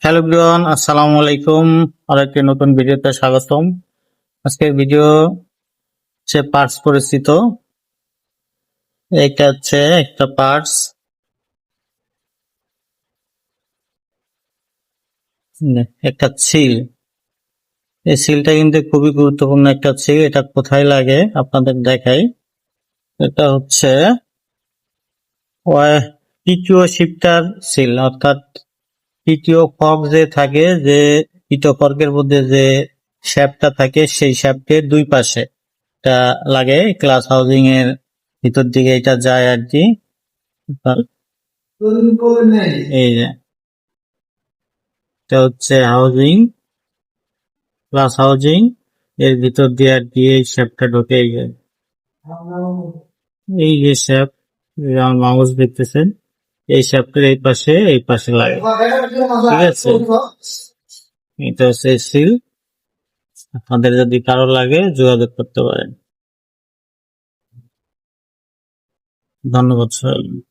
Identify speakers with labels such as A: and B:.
A: Hello everyone, আসসালামু আলাইকুম। আরেকটি নতুন ভিডিওতে স্বাগতম। আজকের ভিডিও হচ্ছে পার্টস পরিচিত। এটা হচ্ছে একটা পার্টস, একটা সিল। এই সিলটা কিন্তু খুবই গুরুত্বপূর্ণ একটা সিল। এটা কোথায় লাগে আপনাদের দেখাই। এটা হচ্ছে তৃতীয় শিফটার সিল, অর্থাৎ তৃতীয় ফর্ক যে থাকে, যে তৃতীয় ফর্কের মধ্যে যে শ্যাফটটা থাকে, সেই শ্যাফটের দুই পাশে এটা লাগে। ক্লাস হাউজিং এর ভিতর দিকে এটা যায় আর কি। এই যে এটা হচ্ছে হাউজিং, ক্লাস হাউজিং এর ভিতর দিয়ে আর কি এই শ্যাফটটা ঢোকে। এই যে শ্যাফট, আমার মাউস দেখতেছেন, এই শ্যাফটের এই পাশে লাগে, ঠিক আছে। এটা হচ্ছে সিল। আপনাদের যদি কারো লাগে যোগাযোগ করতে পারেন। ধন্যবাদ সবাই।